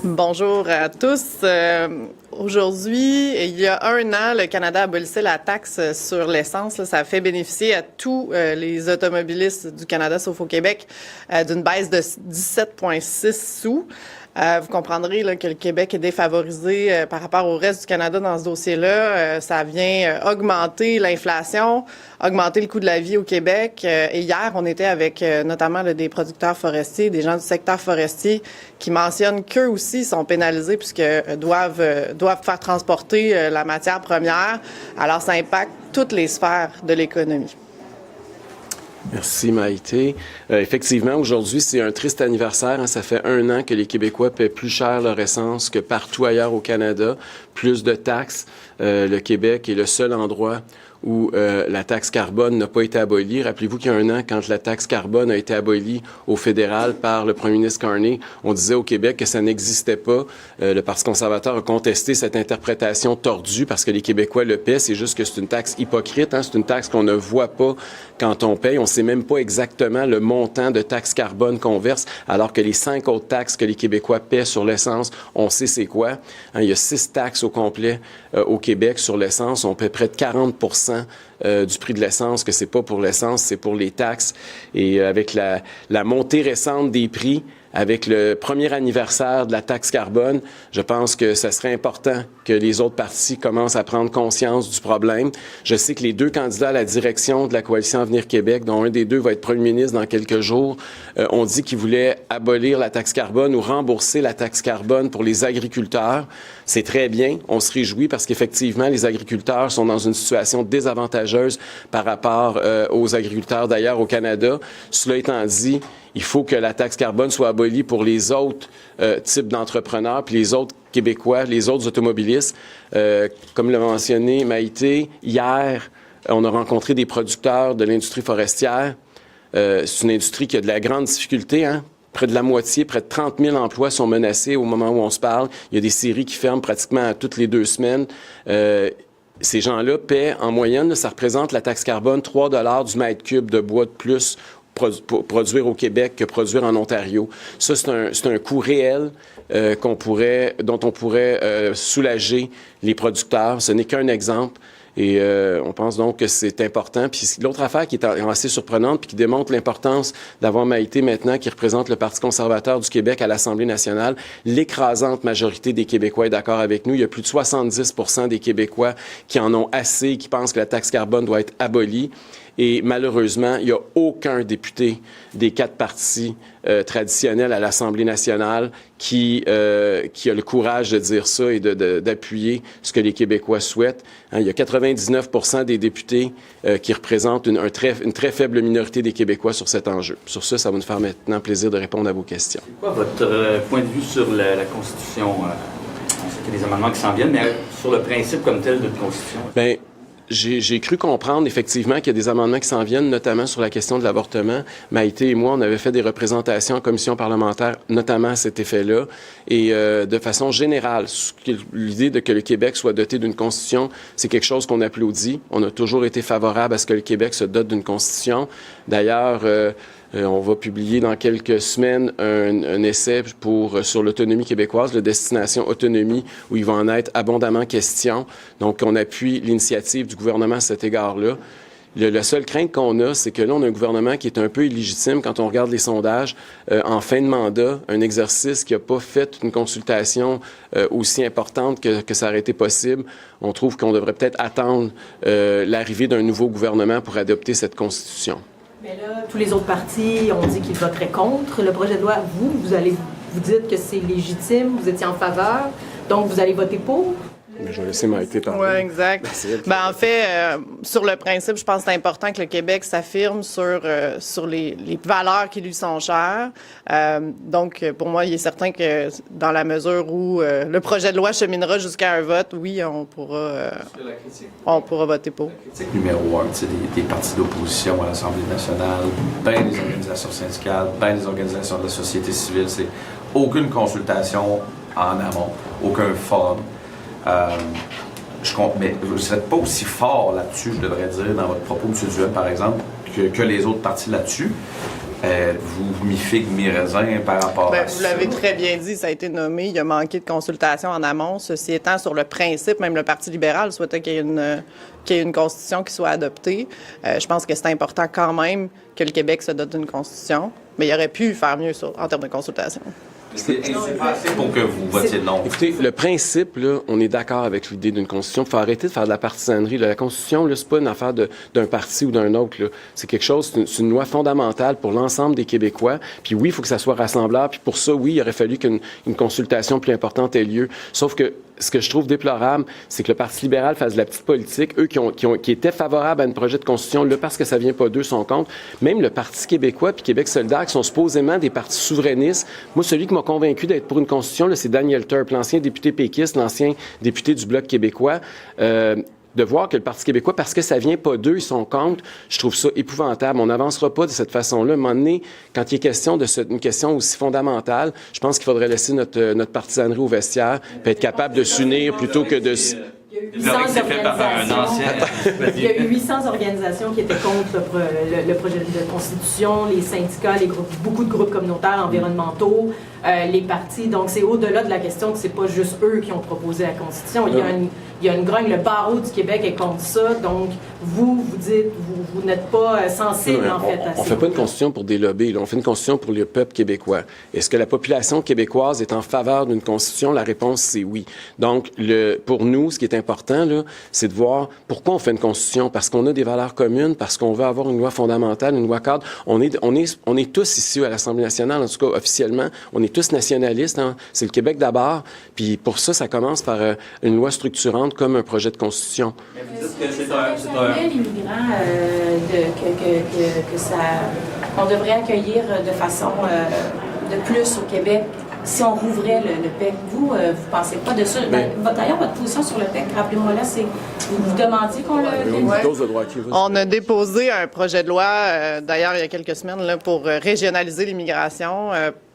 Bonjour à tous. Aujourd'hui, il y a 1 an, le Canada abolissait la taxe sur l'essence. Là, ça a fait bénéficier à tous les automobilistes du Canada, sauf au Québec, d'une baisse de 17,6 sous. Vous comprendrez là, que le Québec est défavorisé par rapport au reste du Canada dans ce dossier-là. Ça vient augmenter l'inflation, augmenter le coût de la vie au Québec. Et hier, on était avec notamment là, des producteurs forestiers, des gens du secteur forestier qui mentionnent qu'eux aussi sont pénalisés puisque doivent faire transporter la matière première. Alors, ça impacte toutes les sphères de l'économie. Merci Maïté. Effectivement, aujourd'hui, c'est un triste anniversaire. Hein. Ça fait 1 an que les Québécois paient plus cher leur essence que partout ailleurs au Canada, plus de taxes. Le Québec est le seul endroit où la taxe carbone n'a pas été abolie. Rappelez-vous qu'il y a 1 an, quand la taxe carbone a été abolie au fédéral par le premier ministre Carney, on disait au Québec que ça n'existait pas. Le Parti conservateur a contesté cette interprétation tordue parce que les Québécois le paient. C'est juste que c'est une taxe hypocrite. Hein? C'est une taxe qu'on ne voit pas quand on paye. On ne sait même pas exactement le montant de taxe carbone qu'on verse, alors que les 5 autres taxes que les Québécois paient sur l'essence, on sait c'est quoi. Hein? Il y a 6 taxes au complet au Québec sur l'essence. On paie près de 40% du prix de l'essence, que c'est pas pour l'essence, c'est pour les taxes. Et avec la montée récente des prix, avec le premier anniversaire de la taxe carbone, je pense que ça serait important que les autres partis commencent à prendre conscience du problème. Je sais que les 2 candidats à la direction de la Coalition Avenir Québec, dont un des 2 va être premier ministre dans quelques jours, ont dit qu'ils voulaient abolir la taxe carbone ou rembourser la taxe carbone pour les agriculteurs. C'est très bien, on se réjouit parce qu'effectivement, les agriculteurs sont dans une situation désavantageuse par rapport aux agriculteurs d'ailleurs au Canada. Cela étant dit, il faut que la taxe carbone soit abolie pour les autres types d'entrepreneurs, puis les autres Québécois, les autres automobilistes. Comme l'a mentionné Maïté, hier, on a rencontré des producteurs de l'industrie forestière. C'est une industrie qui a de la grande difficulté, hein? Près de la moitié, près de 30 000 emplois sont menacés au moment où on se parle. Il y a des scieries qui ferment pratiquement toutes les 2 semaines. Ces gens-là paient en moyenne, là, ça représente la taxe carbone 3 $ du mètre cube de bois de plus pour produire au Québec que produire en Ontario. Ça, c'est un coût réel dont on pourrait soulager les producteurs. Ce n'est qu'un exemple. Et on pense donc que c'est important. Puis l'autre affaire qui est assez surprenante puis qui démontre l'importance d'avoir Maïté maintenant qui représente le Parti conservateur du Québec à l'Assemblée nationale, l'écrasante majorité des Québécois est d'accord avec nous. Il y a plus de 70% des Québécois qui en ont assez et qui pensent que la taxe carbone doit être abolie. Et malheureusement, il n'y a aucun député des 4 partis traditionnels à l'Assemblée nationale qui a le courage de dire ça et d'appuyer ce que les Québécois souhaitent. Hein, il y a 99% des députés qui représentent une très faible minorité des Québécois sur cet enjeu. Sur ça va nous faire maintenant plaisir de répondre à vos questions. C'est quoi votre point de vue sur la Constitution? On sait qu'il y a des amendements qui s'en viennent, mais sur le principe comme tel de la Constitution? Bien, j'ai cru comprendre effectivement qu'il y a des amendements qui s'en viennent, notamment sur la question de l'avortement. Maïté et moi, on avait fait des représentations en commission parlementaire, notamment à cet effet-là. Et de façon générale, l'idée que le Québec soit doté d'une constitution, c'est quelque chose qu'on applaudit. On a toujours été favorable à ce que le Québec se dote d'une constitution. D'ailleurs, on va publier dans quelques semaines un essai sur l'autonomie québécoise, le Destination Autonomie, où il va en être abondamment question. Donc, on appuie l'initiative du gouvernement à cet égard-là. La seule crainte qu'on a, c'est que là, on a un gouvernement qui est un peu illégitime quand on regarde les sondages. En fin de mandat, un exercice qui n'a pas fait une consultation aussi importante que ça aurait été possible. On trouve qu'on devrait peut-être attendre l'arrivée d'un nouveau gouvernement pour adopter cette constitution. Mais là, tous les autres partis ont dit qu'ils voteraient contre le projet de loi. Vous dites que c'est légitime, vous étiez en faveur, donc vous allez voter pour? Je vais laisser Maïté parler. Oui, exact. Ben, en fait, sur le principe, je pense que c'est important que le Québec s'affirme sur les valeurs qui lui sont chères. Donc, pour moi, il est certain que dans la mesure où le projet de loi cheminera jusqu'à un vote, oui, on pourra voter pour. La critique numéro 1, des partis d'opposition à l'Assemblée nationale, bien des organisations syndicales, bien des organisations de la société civile, c'est aucune consultation en amont, aucun forum. Mais vous ne serez pas aussi fort là-dessus, je devrais dire, dans votre propos, M. Duhem, par exemple, que les autres partis là-dessus. Êtes-vous mi-figue, mi-raisin par rapport à ça? Vous l'avez très bien dit, ça a été nommé. Il y a manqué de consultation en amont. Ceci étant, sur le principe, même le Parti libéral souhaitait qu'il y ait une constitution qui soit adoptée. Je pense que c'est important quand même que le Québec se dote d'une constitution, mais il aurait pu faire mieux en termes de consultation. C'est pas assez pour que vous votiez non. Écoutez, le principe, là, on est d'accord avec l'idée d'une constitution. Il faut arrêter de faire de la partisanerie. Là. La constitution, là, c'est pas une affaire d'un parti ou d'un autre. Là. C'est quelque chose, c'est une loi fondamentale pour l'ensemble des Québécois. Puis oui, il faut que ça soit rassembleur. Puis pour ça, oui, il aurait fallu qu'une consultation plus importante ait lieu. Sauf que ce que je trouve déplorable, c'est que le Parti libéral fasse de la petite politique. Eux qui étaient favorables à un projet de constitution, là, parce que ça vient pas d'eux, sont contre. Même le Parti québécois puis Québec solidaire, qui sont supposément des partis souverainistes. Moi, celui qui m'a convaincu d'être pour une constitution, là, c'est Daniel Turp, l'ancien député péquiste, l'ancien député du Bloc québécois. De voir que le Parti québécois, parce que ça vient pas d'eux, ils sont contre, je trouve ça épouvantable. On n'avancera pas de cette façon-là. À un moment donné, quand il est question une question aussi fondamentale, je pense qu'il faudrait laisser notre partisanerie au vestiaire puis être capable de s'unir plutôt que de... Il y a eu 800 organisations qui étaient contre le projet de constitution, les syndicats, beaucoup de groupes communautaires, environnementaux, les partis. Donc, c'est au-delà de la question que c'est pas juste eux qui ont proposé la constitution. Il y a une grogne, le barreau du Québec est contre ça. Donc, vous dites, vous n'êtes pas sensible, en fait, à ça. On fait pas une constitution pour des lobbies, là. On fait une constitution pour le peuple québécois. Est-ce que la population québécoise est en faveur d'une constitution? La réponse, c'est oui. Donc, pour nous, ce qui est important, là, c'est de voir pourquoi on fait une constitution. Parce qu'on a des valeurs communes, parce qu'on veut avoir une loi fondamentale, une loi cadre. On est tous ici à l'Assemblée nationale, en tout cas officiellement, on est tous nationalistes. Hein. C'est le Québec d'abord. Puis pour ça, ça commence par une loi structurante comme un projet de constitution. Mais vous dites que c'est les migrants qu'on devrait accueillir de façon de plus au Québec si on rouvrait le PEC. Vous pensez pas de ça? D'ailleurs, votre position sur le PEC, rappelez-moi là, c'est vous demandiez qu'on le... On a déposé un projet de loi, d'ailleurs, il y a quelques semaines, là, pour régionaliser l'immigration.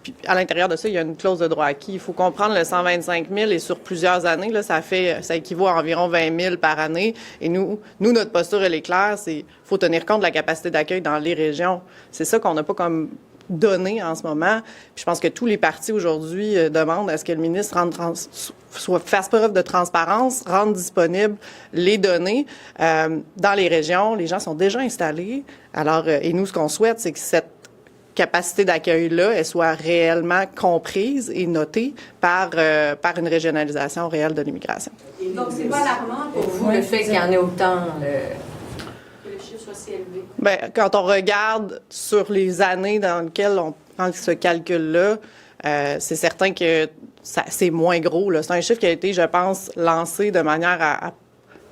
Puis à l'intérieur de ça, il y a une clause de droit acquis. Il faut comprendre le 125 000 et sur plusieurs années, là, ça équivaut à environ 20 000 par année. Et nous, notre posture, elle est claire, c'est faut tenir compte de la capacité d'accueil dans les régions. C'est ça qu'on n'a pas comme donné en ce moment. Puis je pense que tous les partis aujourd'hui demandent à ce que le ministre fasse preuve de transparence, rende disponibles les données dans les régions. Les gens sont déjà installés. Alors, et nous, ce qu'on souhaite, c'est que cette capacité d'accueil-là, elle soit réellement comprise et notée par une régionalisation réelle de l'immigration. Donc, c'est pas alarmant pour vous le fait qu'il y en ait autant, que le chiffre soit si élevé? Bien, quand on regarde sur les années dans lesquelles on prend ce calcul-là, c'est certain que c'est moins gros, là. C'est un chiffre qui a été, je pense, lancé de manière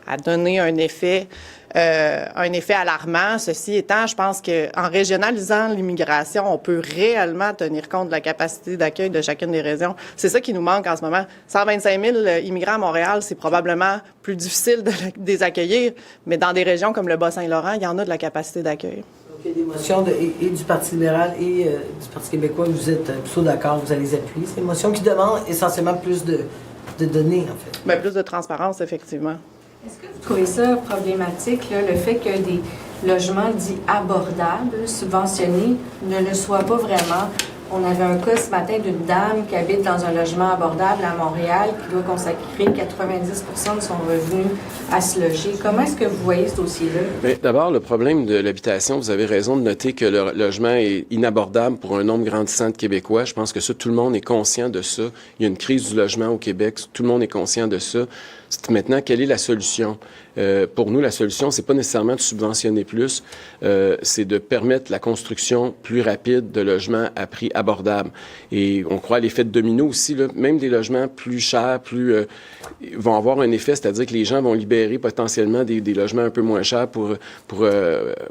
à donner un effet alarmant. Ceci étant, je pense qu'en régionalisant l'immigration, on peut réellement tenir compte de la capacité d'accueil de chacune des régions. C'est ça qui nous manque en ce moment. 125 000 immigrants à Montréal, c'est probablement plus difficile de les accueillir, mais dans des régions comme le Bas-Saint-Laurent, il y en a de la capacité d'accueil. Donc, il y a des motions et du Parti libéral et du Parti québécois, vous êtes plutôt d'accord, vous allez les appuyer. C'est des motions qui demandent essentiellement plus de données, en fait. Bien, plus de transparence, effectivement. Est-ce que vous trouvez ça problématique, là, le fait que des logements dits abordables, subventionnés, ne le soient pas vraiment? On avait un cas ce matin d'une dame qui habite dans un logement abordable à Montréal qui doit consacrer 90% de son revenu à se loger. Comment est-ce que vous voyez ce dossier-là? Bien, d'abord, le problème de l'habitation, vous avez raison de noter que le logement est inabordable pour un nombre grandissant de Québécois. Je pense que ça, tout le monde est conscient de ça. Il y a une crise du logement au Québec. Tout le monde est conscient de ça. Maintenant, quelle est la solution? Pour nous, la solution, c'est pas nécessairement de subventionner plus, c'est de permettre la construction plus rapide de logements à prix abordable. Et on croit à l'effet de domino aussi, là, même des logements plus chers, vont avoir un effet, c'est-à-dire que les gens vont libérer potentiellement des logements un peu moins chers pour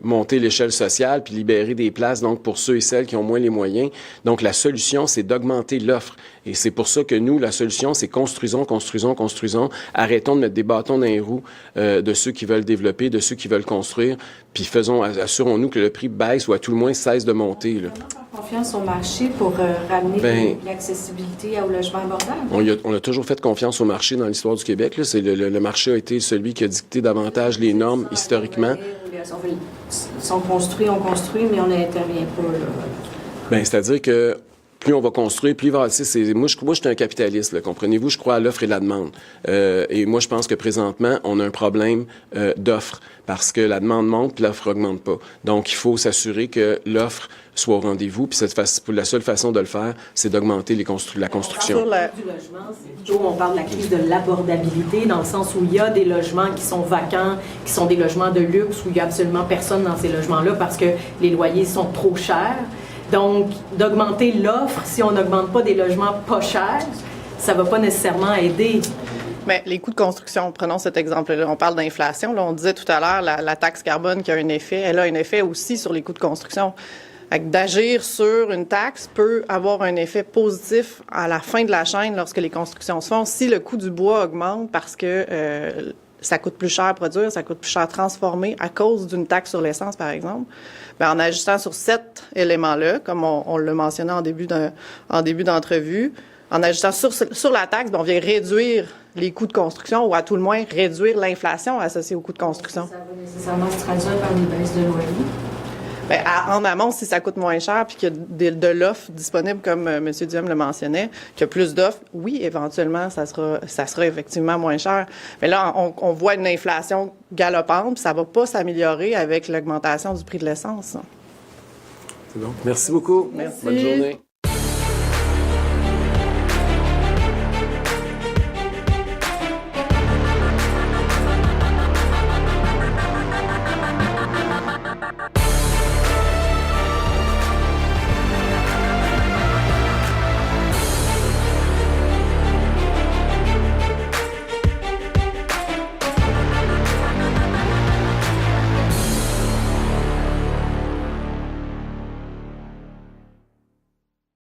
monter l'échelle sociale, puis libérer des places donc pour ceux et celles qui ont moins les moyens. Donc la solution, c'est d'augmenter l'offre. Et c'est pour ça que nous, la solution, c'est construisons. Arrêtons de mettre des bâtons dans les roues de ceux qui veulent développer, de ceux qui veulent construire, puis assurons-nous que le prix baisse ou à tout le moins cesse de monter. Là. Confiance au marché pour ramener l'accessibilité au logement abordable? On a toujours fait confiance au marché dans l'histoire du Québec. Là. Le marché a été celui qui a dicté davantage les normes historiquement. Si on construit, mais on n'intervient pas. Là. Bien, c'est-à-dire que plus on va construire, plus il va... Moi, je suis un capitaliste, là, comprenez-vous? Je crois à l'offre et la demande. Et moi, je pense que présentement, on a un problème d'offre parce que la demande monte puis l'offre augmente pas. Donc, il faut s'assurer que l'offre soit au rendez-vous. Puis la seule façon de le faire, c'est d'augmenter la construction. Sur le du logement, c'est plutôt, on parle de la crise de l'abordabilité, dans le sens où il y a des logements qui sont vacants, qui sont des logements de luxe, où il n'y a absolument personne dans ces logements-là parce que les loyers sont trop chers. Donc, d'augmenter l'offre, si on n'augmente pas des logements pas chers, ça ne va pas nécessairement aider. Mais les coûts de construction, prenons cet exemple-là. On parle d'inflation. Là, on disait tout à l'heure, la taxe carbone qui a un effet, elle a un effet aussi sur les coûts de construction. D'agir sur une taxe peut avoir un effet positif à la fin de la chaîne lorsque les constructions se font. Si le coût du bois augmente parce que ça coûte plus cher à produire, ça coûte plus cher à transformer à cause d'une taxe sur l'essence, par exemple, bien, en ajustant sur cet élément-là, comme on l'a mentionné en début d'entrevue, en ajustant sur la taxe, bien, on vient réduire les coûts de construction ou à tout le moins réduire l'inflation associée aux coûts de construction. Ça va nécessairement se traduire par des baisses de loyer. Bien, en amont, si ça coûte moins cher puis qu'il y a de l'offre disponible, comme M. Duhem le mentionnait, qu'il y a plus d'offres, oui, éventuellement, ça sera effectivement moins cher. Mais là, on voit une inflation galopante, puis ça ne va pas s'améliorer avec l'augmentation du prix de l'essence. C'est bon. Merci beaucoup. Merci. Bonne journée. Bye.